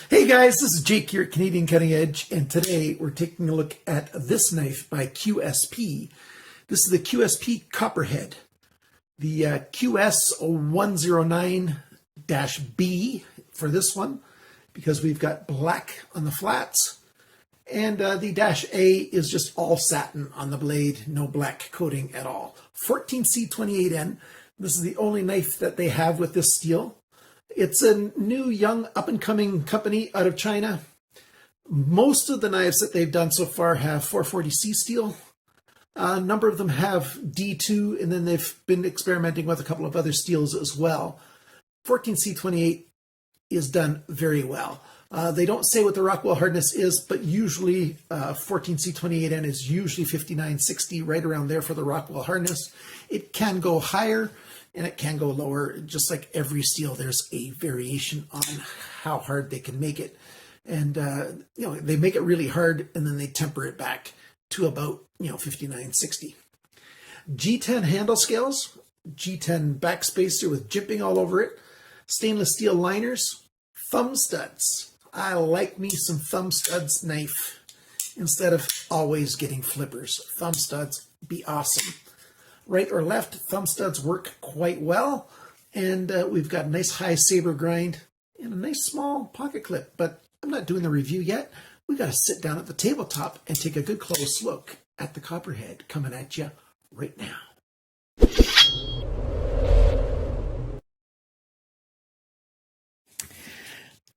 Hey guys, this is Jake here at Canadian Cutting Edge, and today we're taking a look at this knife by QSP. This is the QSP Copperhead, the QS109-B for this one, because we've got black on the flats, and the -A is just all satin on the blade, no black coating at all. 14C28N, this is the only knife that they have with this steel. It's a new, young, up-and-coming company out of China. Most of the knives that they've done so far have 440C steel. A number of them have D2, and then they've been experimenting with a couple of other steels as well. 14C28 is done very well. They don't say what the Rockwell hardness is, but usually 14C28N is usually 59-60, right around there for the Rockwell hardness. It can go higher, and it can go lower. Just like every steel, there's a variation on how hard they can make it. And, they make it really hard, and then they temper it back to about, 59-60. G10 handle scales, G10 backspacer with jimping all over it, stainless steel liners, thumb studs. I like me some thumb studs knife instead of always getting flippers. Thumb studs be awesome. Right or left, thumb studs work quite well, and we've got a nice high saber grind and a nice small pocket clip, but I'm not doing the review yet. We got to sit down at the tabletop and take a good close look at the Copperhead coming at you right now.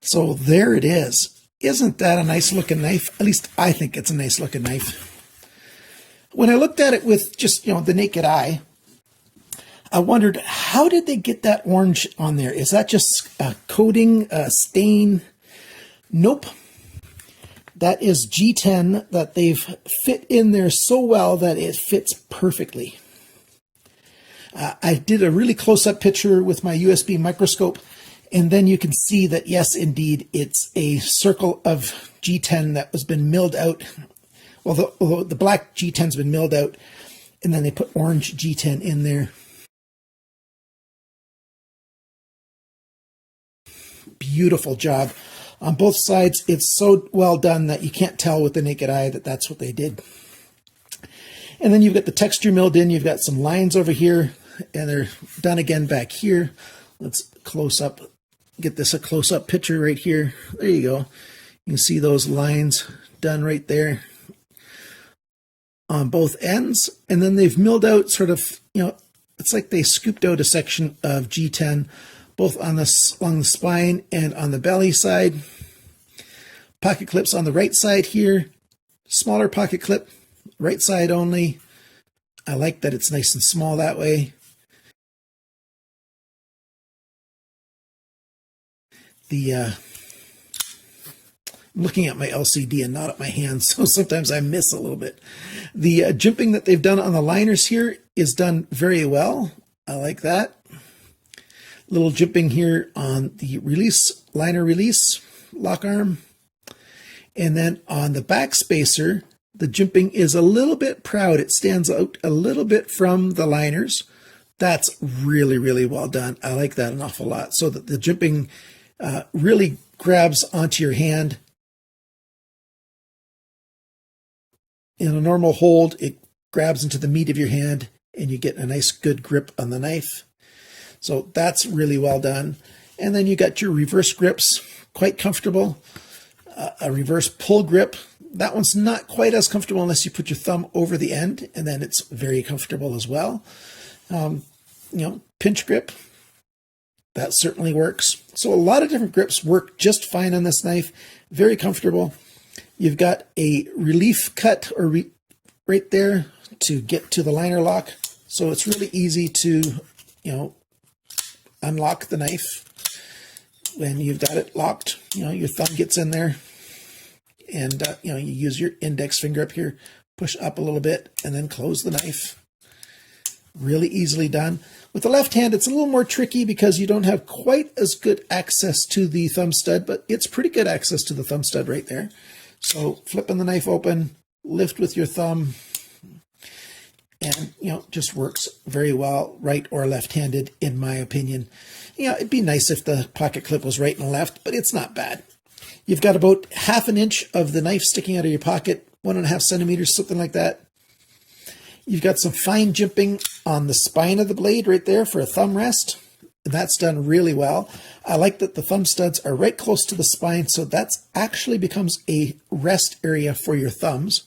So there it is. Isn't that a nice looking knife? At least I think it's a nice looking knife. When I looked at it with just, the naked eye, I wondered, how did they get that orange on there? Is that just a coating, a stain? Nope. That is G10 that they've fit in there so well that it fits perfectly. I did a really close-up picture with my USB microscope, and then you can see that, yes, indeed, it's a circle of G10 that has been milled out. Well, the black G10's been milled out, and then they put orange G10 in there. Beautiful job. On both sides, it's so well done that you can't tell with the naked eye that that's what they did. And then you've got the texture milled in. You've got some lines over here, and they're done again back here. Let's close up, get this a close-up picture right here. There you go. You can see those lines done right there on both ends, and then they've milled out sort of, it's like they scooped out a section of G10 both on along the spine and on the belly side. Pocket clips on the right side here, smaller pocket clip, right side only. I like that it's nice and small that way. I'm looking at my LCD and not at my hands, so sometimes I miss a little bit. The jimping that they've done on the liners here is done very well. I like that. Little jimping here on the liner release lock arm. And then on the back spacer, the jimping is a little bit proud. It stands out a little bit from the liners. That's really, really well done. I like that an awful lot. So that the jimping really grabs onto your hand. In a normal hold, it grabs into the meat of your hand, and you get a nice good grip on the knife. So that's really well done. And then you got your reverse grips, quite comfortable. A reverse pull grip. That one's not quite as comfortable unless you put your thumb over the end, and then it's very comfortable as well. Pinch grip. That certainly works. So a lot of different grips work just fine on this knife. Very comfortable. You've got a relief cut right there to get to the liner lock. So it's really easy to, unlock the knife when you've got it locked. Your thumb gets in there, and, you use your index finger up here, push up a little bit, and then close the knife. Really easily done. With the left hand, it's a little more tricky because you don't have quite as good access to the thumb stud, but it's pretty good access to the thumb stud right there. So flipping the knife open, lift with your thumb, and, just works very well, right or left-handed, in my opinion. It'd be nice if the pocket clip was right and left, but it's not bad. You've got about 1/2 inch of the knife sticking out of your pocket, 1.5 centimeters, something like that. You've got some fine jimping on the spine of the blade right there for a thumb rest. That's done really well. I like that the thumb studs are right close to the spine, so that's actually becomes a rest area for your thumbs.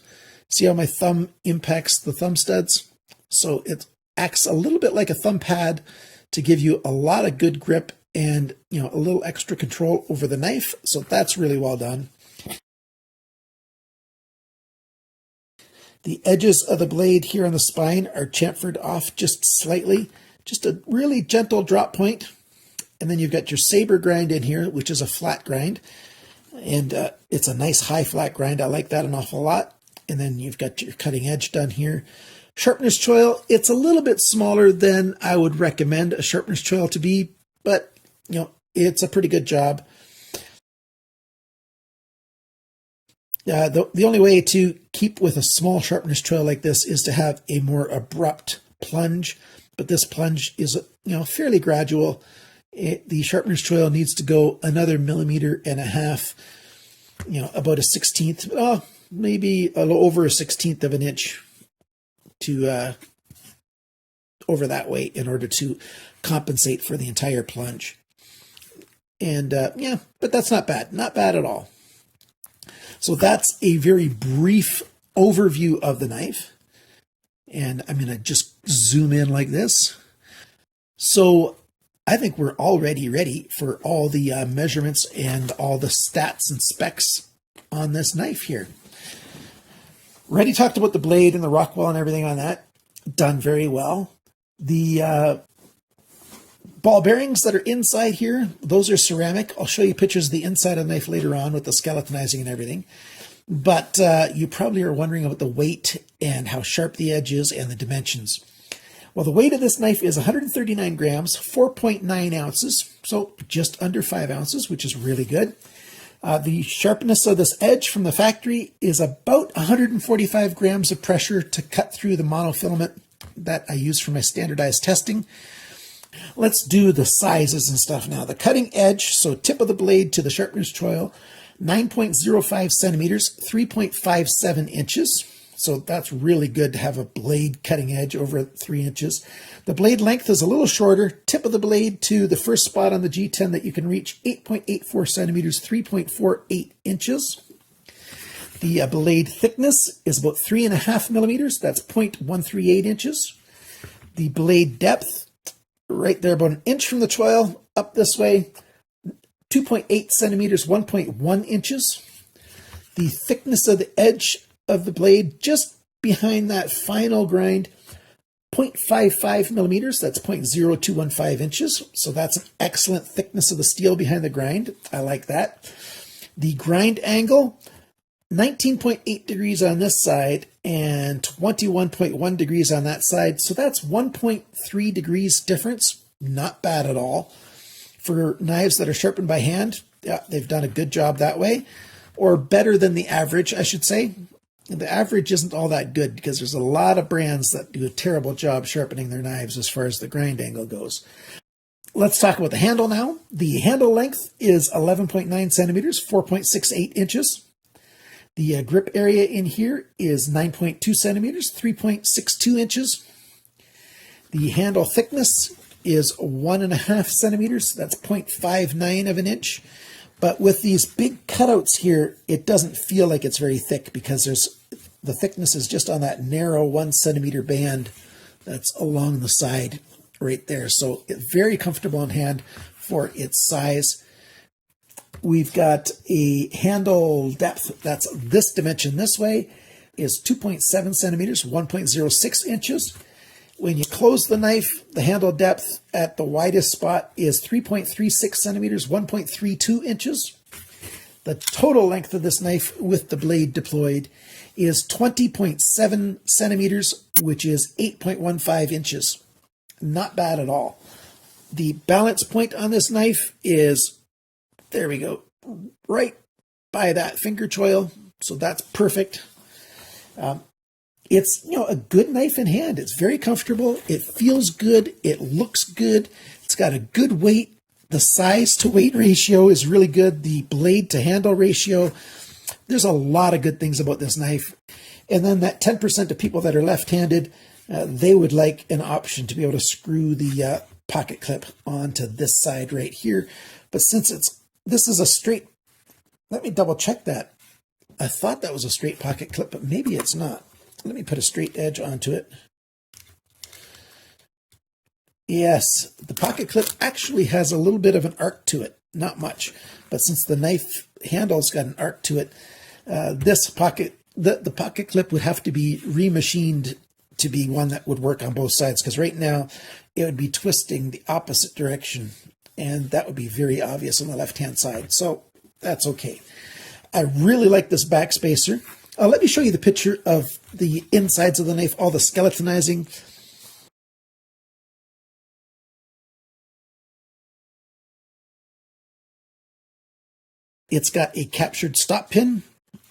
See how my thumb impacts the thumb studs? So it acts a little bit like a thumb pad to give you a lot of good grip and, you know, a little extra control over the knife. So that's really well done. The edges of the blade here on the spine are chamfered off just slightly, just a really gentle drop point. And then you've got your saber grind in here, which is a flat grind. And it's a nice high flat grind. I like that an awful lot. And then you've got your cutting edge done here. Sharpener's choil, it's a little bit smaller than I would recommend a sharpener's choil to be, but you know, it's a pretty good job. The only way to keep with a small sharpener's choil like this is to have a more abrupt plunge, but this plunge is, you know, fairly gradual. The sharpener's choil needs to go another 1.5 millimeters, you know, about a 1/16, maybe a little over a 1/16 of an inch to over that way in order to compensate for the entire plunge. And yeah, but that's not bad. Not bad at all. So that's a very brief overview of the knife. And I'm going to just zoom in like this. So I think we're already ready for all the measurements and all the stats and specs on this knife here. Already talked about the blade and the Rockwell and everything on that. Done very well. The ball bearings that are inside here, those are ceramic. I'll show you pictures of the inside of the knife later on with the skeletonizing and everything. But you probably are wondering about the weight and how sharp the edge is and the dimensions. Well, the weight of this knife is 139 grams, 4.9 ounces, so just under 5 ounces, which is really good. The sharpness of this edge from the factory is about 145 grams of pressure to cut through the monofilament that I use for my standardized testing. Let's do the sizes and stuff now. The cutting edge, so tip of the blade to the sharpener's choil, 9.05 centimeters, 3.57 inches. So that's really good to have a blade cutting edge over 3 inches. The blade length is a little shorter. Tip of the blade to the first spot on the G10 that you can reach, 8.84 centimeters, 3.48 inches. The blade thickness is about 3.5 millimeters. That's 0.138 inches. The blade depth, right there, about 1 inch from the choil, up this way, 2.8 centimeters, 1.1 inches. The thickness of the edge of the blade just behind that final grind, 0.55 millimeters, that's 0.0215 inches. So that's an excellent thickness of the steel behind the grind. I like that. The grind angle, 19.8 degrees on this side and 21.1 degrees on that side. So that's 1.3 degrees difference. Not bad at all. For knives that are sharpened by hand, yeah, they've done a good job that way. Or better than the average, I should say. The average isn't all that good because there's a lot of brands that do a terrible job sharpening their knives as far as the grind angle goes. Let's talk about the handle now. The handle length is 11.9 centimeters, 4.68 inches. The grip area in here is 9.2 centimeters, 3.62 inches. The handle thickness is 1.5 centimeters, that's 0.59 of an inch. But with these big cutouts here, it doesn't feel like it's very thick because the thickness is just on that narrow 1 centimeter band that's along the side right there. So it's very comfortable in hand for its size. We've got a handle depth that's this dimension this way is 2.7 centimeters, 1.06 inches. When you close the knife, the handle depth at the widest spot is 3.36 centimeters, 1.32 inches. The total length of this knife with the blade deployed is 20.7 centimeters, which is 8.15 inches. Not bad at all. The balance point on this knife is, there we go, right by that finger choil. So that's perfect. It's, you know, a good knife in hand. It's very comfortable. It feels good. It looks good. It's got a good weight. The size to weight ratio is really good. The blade to handle ratio, there's a lot of good things about this knife. And then that 10% of people that are left-handed, they would like an option to be able to screw the pocket clip onto this side right here. But since this is a straight, let me double check that. I thought that was a straight pocket clip, but maybe it's not. Let me put a straight edge onto it. Yes, the pocket clip actually has a little bit of an arc to it, not much. But since the knife handle's got an arc to it, the pocket clip would have to be remachined to be one that would work on both sides, because right now it would be twisting the opposite direction, and that would be very obvious on the left-hand side. So that's okay. I really like this back spacer. Let me show you the picture of the insides of the knife, all the skeletonizing. It's got a captured stop pin,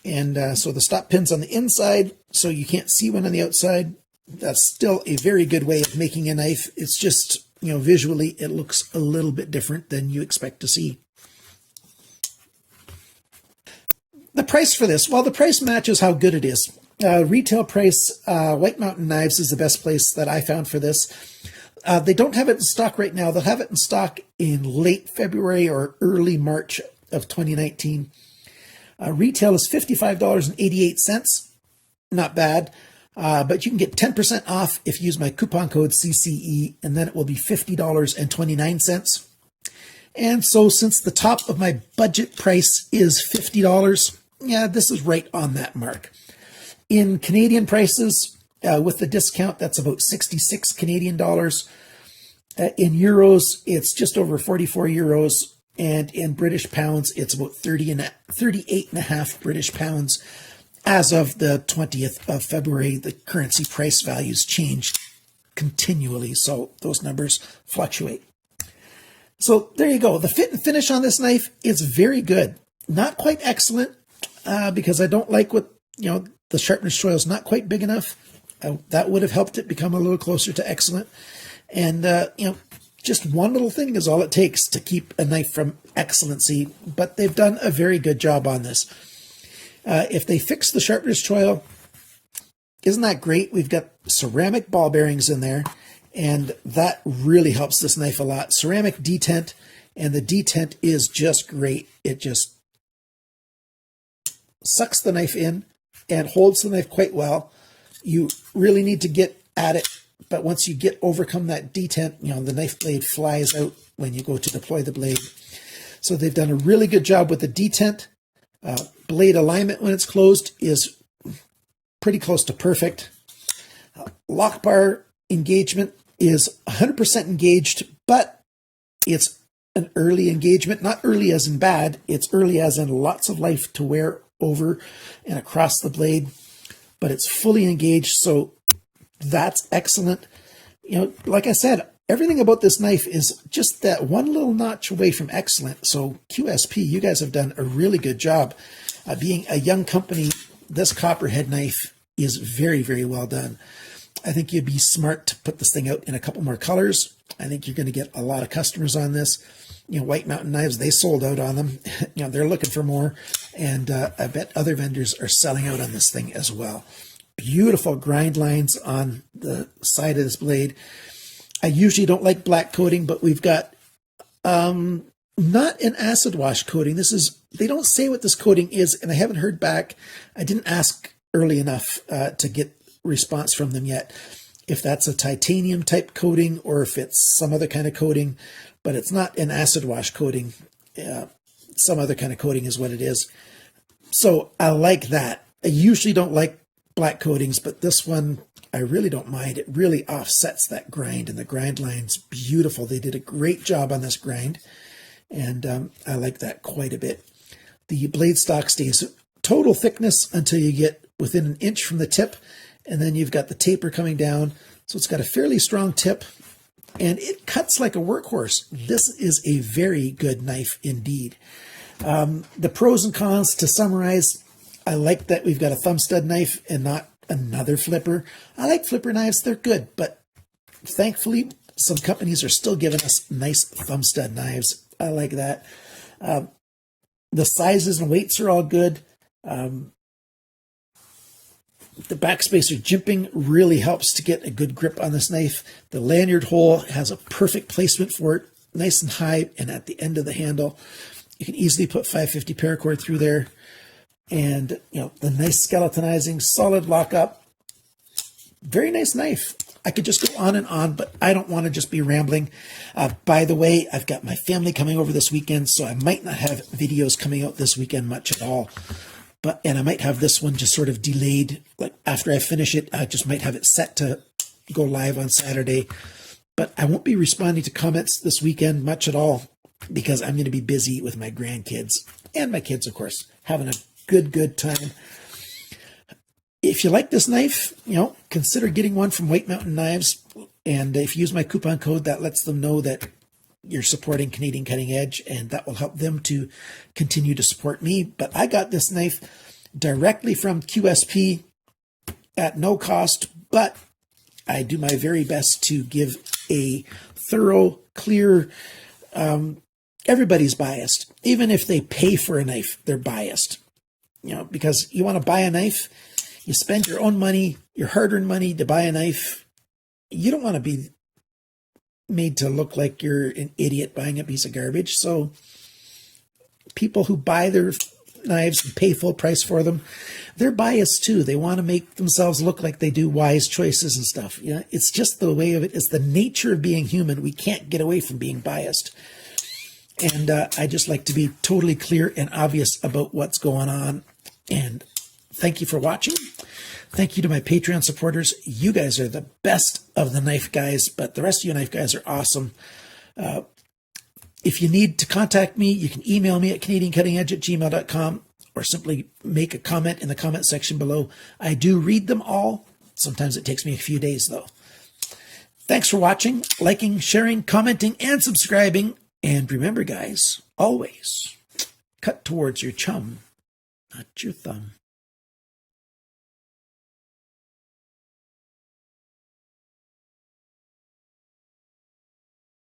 and so the stop pin's on the inside, so you can't see one on the outside. That's still a very good way of making a knife. It's just, visually it looks a little bit different than you expect to see. The price for this, well, the price matches how good it is. Retail price, White Mountain Knives is the best place that I found for this. They don't have it in stock right now. They'll have it in stock in late February or early March of 2019. Retail is $55.88. Not bad. But you can get 10% off if you use my coupon code CCE, and then it will be $50.29. And so since the top of my budget price is $50, yeah, this is right on that mark. In Canadian prices, with the discount, that's about 66 Canadian dollars. In euros, it's just over 44 euros. And in British pounds, it's about 38.5 British pounds. As of the 20th of February, the currency price values change continually, so those numbers fluctuate. So there you go. The fit and finish on this knife is very good. Not quite excellent, because I don't like what, the sharpness choil is not quite big enough. That would have helped it become a little closer to excellent. And, just one little thing is all it takes to keep a knife from excellency, but they've done a very good job on this. If they fix the sharpness choil, isn't that great? We've got ceramic ball bearings in there, and that really helps this knife a lot. Ceramic detent, and the detent is just great. It just sucks the knife in and holds the knife quite well. You really need to get at it, but once you overcome that detent, the knife blade flies out when you go to deploy the blade. So they've done a really good job with the detent. Blade alignment when it's closed is pretty close to perfect. Lock bar engagement is 100% engaged, but it's an early engagement. Not early as in bad, it's early as in lots of life to wear over and across the blade, but it's fully engaged, so that's excellent. Like I said, everything about this knife is just that one little notch away from excellent. So QSP, you guys have done a really good job. Being a young company, this Copperhead knife is very, very well done. I think you'd be smart to put this thing out in a couple more colors. I think you're going to get a lot of customers on this. White Mountain Knives, they sold out on them. They're looking for more. And I bet other vendors are selling out on this thing as well. Beautiful grind lines on the side of this blade. I usually don't like black coating, but we've got not an acid wash coating. They don't say what this coating is, and I haven't heard back. I didn't ask early enough to get response from them yet, if that's a titanium type coating or if it's some other kind of coating, but it's not an acid wash coating. Some other kind of coating is what it is. So I like that. I usually don't like black coatings, but this one I really don't mind. It really offsets that grind, and the grind line's beautiful. They did a great job on this grind, and I like that quite a bit. The blade stock stays total thickness until you get within an inch from the tip, and then you've got the taper coming down. So it's got a fairly strong tip, and it cuts like a workhorse. This is a very good knife indeed. The pros and cons, to summarize, I like that we've got a thumb stud knife and not another flipper. I like flipper knives. They're good, but thankfully some companies are still giving us nice thumb stud knives, I like that. The sizes and weights are all good. The backspacer jimping really helps to get a good grip on this knife. The lanyard hole has a perfect placement for it, nice and high and at the end of the handle. You can easily put 550 paracord through there. And, you know, the nice skeletonizing, solid lockup. Very nice knife. I could just go on and on, but I don't want to just be rambling. By the way, I've got my family coming over this weekend, so I might not have videos coming out this weekend much at all. And I might have this one just sort of delayed. Like after I finish it, I just might have it set to go live on Saturday. But I won't be responding to comments this weekend much at all because I'm going to be busy with my grandkids and my kids, of course, having a good time. If you like this knife, you know, consider getting one from White Mountain Knives. And if you use my coupon code, that lets them know that you're supporting Canadian Cutting Edge, and that will help them to continue to support me. But I got this knife directly from QSP at no cost, but I do my very best to give a thorough, clear, everybody's biased. Even if they pay for a knife, they're biased. You know, because you want to buy a knife, you spend your own money, your hard-earned money to buy a knife. You don't want to be made to look like you're an idiot buying a piece of garbage. So people who buy their knives and pay full price for them, they're biased too. They want to make themselves look like they do wise choices and stuff. You know, it's just the way of it. It's the nature of being human. We can't get away from being biased. And I just like to be totally clear and obvious about what's going on. And thank you for watching. Thank you to my Patreon supporters. You guys are the best of the knife guys, but the rest of you knife guys are awesome. If you need to contact me, you can email me at CanadianCuttingEdge@gmail.com or simply make a comment in the comment section below. I do read them all. Sometimes it takes me a few days, though. Thanks for watching, liking, sharing, commenting, and subscribing. And remember, guys, always cut towards your chum, not your thumb.